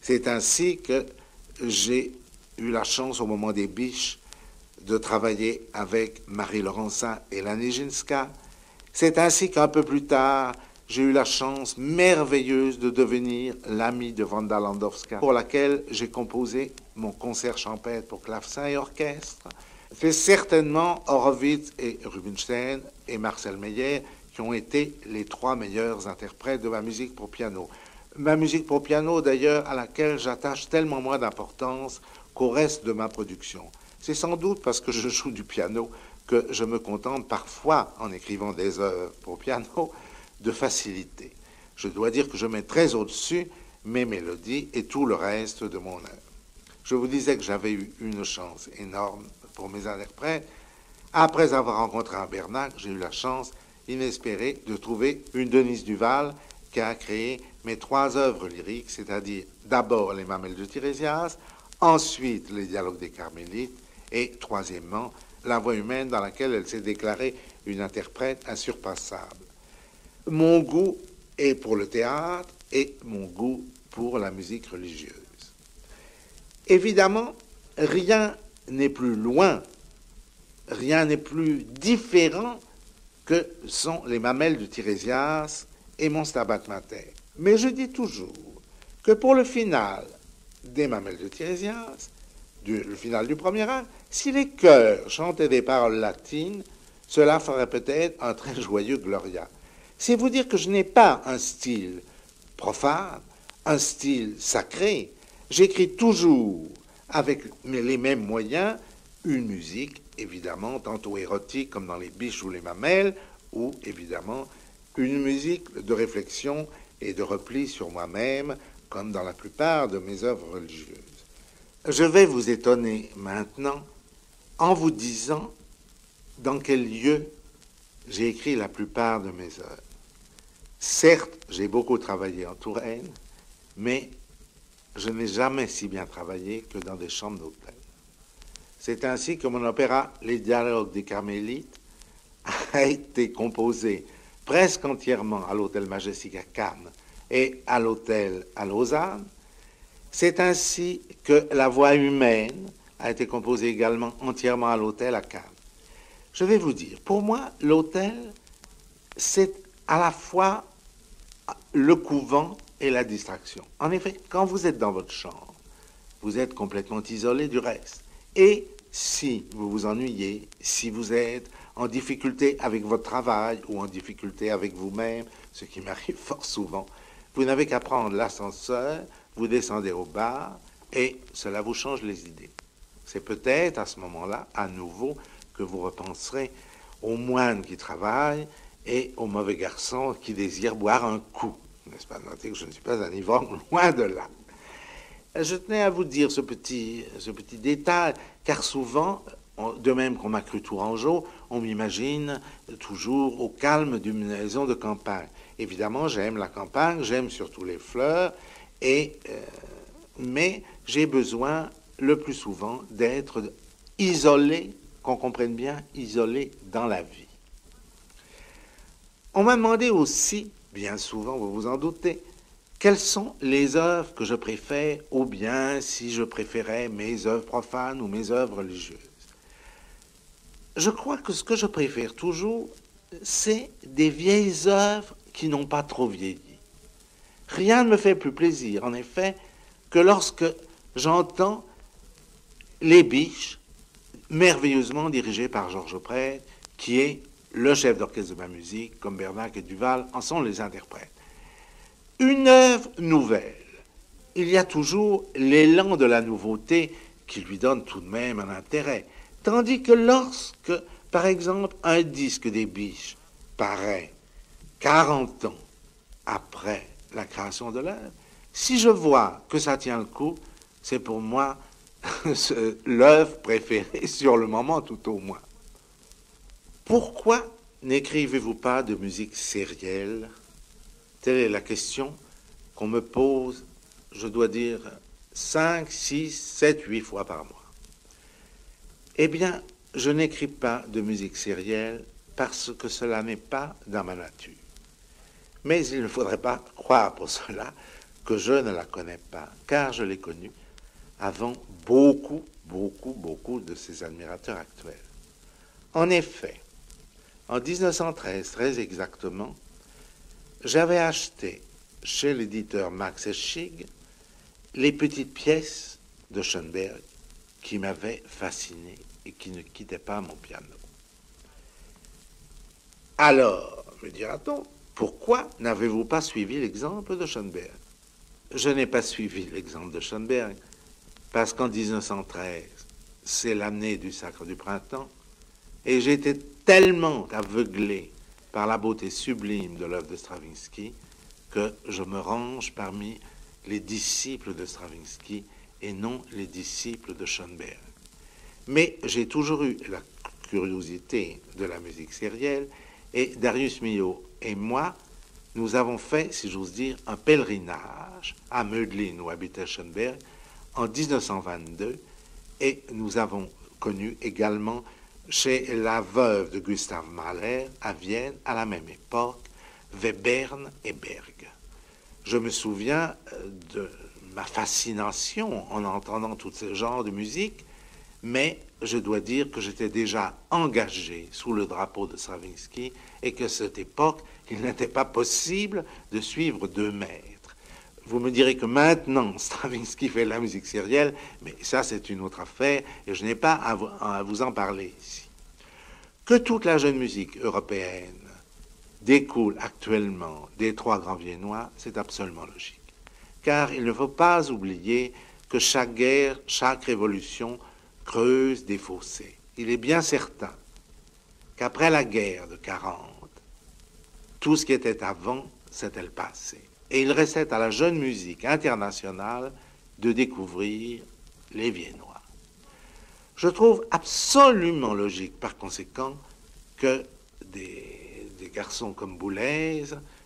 C'est ainsi que j'ai eu la chance, au moment des Biches, de travailler avec Marie Laurencin et la Nijinská. C'est ainsi qu'un peu plus tard, j'ai eu la chance merveilleuse de devenir l'ami de Wanda Landowska, pour laquelle j'ai composé mon concert champêtre pour clavecin et orchestre. C'est certainement Horowitz et Rubinstein et Marcel Meyer qui ont été les trois meilleurs interprètes de ma musique pour piano. Ma musique pour piano, d'ailleurs, à laquelle j'attache tellement moins d'importance qu'au reste de ma production. C'est sans doute parce que je joue du piano que je me contente parfois, en écrivant des œuvres pour piano, de facilité. Je dois dire que je mets très au-dessus mes mélodies et tout le reste de mon œuvre. Je vous disais que j'avais eu une chance énorme pour mes interprètes. Après avoir rencontré un Bernac, j'ai eu la chance inespérée de trouver une Denise Duval qui a créé mes trois œuvres lyriques, c'est-à-dire d'abord les Mamelles de Tirésias, ensuite les Dialogues des Carmélites et troisièmement La Voix humaine, dans laquelle elle s'est déclarée une interprète insurpassable. Mon goût est pour le théâtre et mon goût pour la musique religieuse. Évidemment, rien n'est plus loin, rien n'est plus différent que sont les Mamelles de Tirésias et mon Stabat Mater. Mais je dis toujours que pour le final des Mamelles de Tirésias, le final du premier acte, si les chœurs chantaient des paroles latines, cela ferait peut-être un très joyeux Gloria. C'est vous dire que je n'ai pas un style profane, un style sacré. J'écris toujours, avec les mêmes moyens, une musique, évidemment, tantôt érotique, comme dans les Biches ou les Mamelles, ou, évidemment, une musique de réflexion et de repli sur moi-même, comme dans la plupart de mes œuvres religieuses. Je vais vous étonner maintenant en vous disant dans quel lieu j'ai écrit la plupart de mes œuvres. Certes, j'ai beaucoup travaillé en Touraine, mais je n'ai jamais si bien travaillé que dans des chambres d'hôtel. C'est ainsi que mon opéra Les Dialogues des Carmélites a été composé presque entièrement à l'Hôtel Majestic à Cannes et à l'Hôtel à Lausanne. C'est ainsi que La Voix humaine a été composée également entièrement à l'Hôtel à Cannes. Je vais vous dire, pour moi, l'hôtel, c'est à la fois le couvent et la distraction. En effet, quand vous êtes dans votre chambre, vous êtes complètement isolé du reste. Et si vous vous ennuyez, si vous êtes en difficulté avec votre travail ou en difficulté avec vous-même, ce qui m'arrive fort souvent, vous n'avez qu'à prendre l'ascenseur, vous descendez au bar et cela vous change les idées. C'est peut-être à ce moment-là, à nouveau, que vous repenserez aux moines qui travaillent et aux mauvais garçons qui désirent boire un coup. N'est-ce pas? Notez que je ne suis pas un ivrogne, loin de là. Je tenais à vous dire ce petit détail, car souvent, de même qu'on m'a cru tourangeau, on m'imagine toujours au calme d'une maison de campagne. Évidemment, j'aime la campagne, j'aime surtout les fleurs, mais j'ai besoin le plus souvent d'être isolé, qu'on comprenne bien, isolé dans la vie. On m'a demandé aussi, bien souvent, vous vous en doutez, quelles sont les œuvres que je préfère, ou bien si je préférais mes œuvres profanes ou mes œuvres religieuses. Je crois que ce que je préfère toujours, c'est des vieilles œuvres qui n'ont pas trop vieilli. Rien ne me fait plus plaisir, en effet, que lorsque j'entends Les Biches, merveilleusement dirigées par Georges Prêtre, qui est le chef d'orchestre de ma musique, comme Bernac et Duval en sont les interprètes. Une œuvre nouvelle, il y a toujours l'élan de la nouveauté qui lui donne tout de même un intérêt. Tandis que lorsque, par exemple, un disque des Biches paraît 40 ans après la création de l'œuvre, si je vois que ça tient le coup, c'est pour moi l'œuvre préférée sur le moment tout au moins. Pourquoi n'écrivez-vous pas de musique sérielle? Telle est la question qu'on me pose, je dois dire, 5, 6, 7, 8 fois par mois. Eh bien, je n'écris pas de musique sérielle parce que cela n'est pas dans ma nature. Mais il ne faudrait pas croire pour cela que je ne la connais pas, car je l'ai connue avant beaucoup de ses admirateurs actuels. En effet, en 1913, très exactement, j'avais acheté chez l'éditeur Max Eschig les petites pièces de Schoenberg qui m'avaient fasciné et qui ne quittaient pas mon piano. Alors, me dira-t-on, pourquoi n'avez-vous pas suivi l'exemple de Schoenberg? Je n'ai pas suivi l'exemple de Schoenberg parce qu'en 1913, c'est l'année du Sacre du Printemps, et j'étais tellement aveuglé par la beauté sublime de l'œuvre de Stravinsky que je me range parmi les disciples de Stravinsky et non les disciples de Schoenberg. Mais j'ai toujours eu la curiosité de la musique sérielle, et Darius Milhaud et moi, nous avons fait, si j'ose dire, un pèlerinage à Mödling, où habitait Schoenberg, en 1922, et nous avons connu également chez la veuve de Gustav Mahler à Vienne, à la même époque, Webern et Berg. Je me souviens de ma fascination en entendant tout ce genre de musique, mais je dois dire que j'étais déjà engagé sous le drapeau de Stravinsky et qu'à cette époque, il n'était pas possible de suivre deux maîtres. Vous me direz que maintenant, Stravinsky fait la musique sérielle, mais ça, c'est une autre affaire et je n'ai pas à vous en parler ici. Que toute la jeune musique européenne découle actuellement des trois grands viennois, c'est absolument logique. Car il ne faut pas oublier que chaque guerre, chaque révolution creuse des fossés. Il est bien certain qu'après la guerre de 40, tout ce qui était avant, c'était le passé. Et il restait à la jeune musique internationale de découvrir les Viennois. Je trouve absolument logique, par conséquent, que des garçons comme Boulez,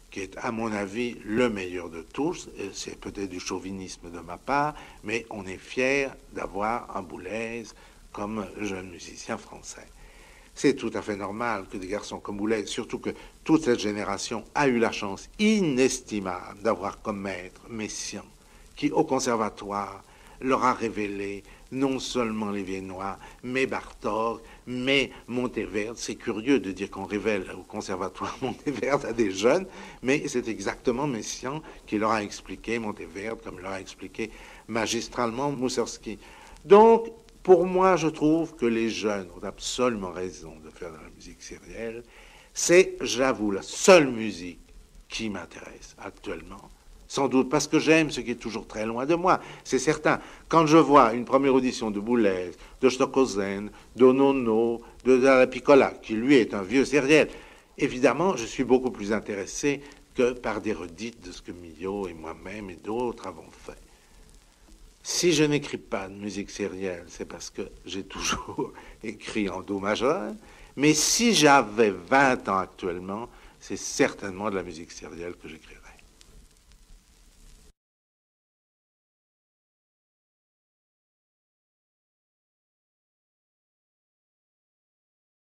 qui est, à mon avis, le meilleur de tous, c'est peut-être du chauvinisme de ma part, mais on est fier d'avoir un Boulez comme jeune musicien français. C'est tout à fait normal que des garçons comme Boulez, surtout que toute cette génération a eu la chance inestimable d'avoir comme maître Messiaen, qui au conservatoire leur a révélé non seulement les Viennois, mais Bartók, mais Monteverde. C'est curieux de dire qu'on révèle au conservatoire Monteverde à des jeunes, mais c'est exactement Messiaen qui leur a expliqué Monteverde, comme leur a expliqué magistralement Moussorgsky. Donc, pour moi, je trouve que les jeunes ont absolument raison de faire de la musique sérielle. C'est, j'avoue, la seule musique qui m'intéresse actuellement. Sans doute parce que j'aime ce qui est toujours très loin de moi, c'est certain. Quand je vois une première audition de Boulez, de Stockhausen, d'Onono, de la Piccola, qui lui est un vieux sériel, évidemment, je suis beaucoup plus intéressé que par des redites de ce que Milhaud et moi-même et d'autres avons fait. Si je n'écris pas de musique sérielle, c'est parce que j'ai toujours écrit en do majeur, mais si j'avais 20 ans actuellement, c'est certainement de la musique sérielle que j'écrirais.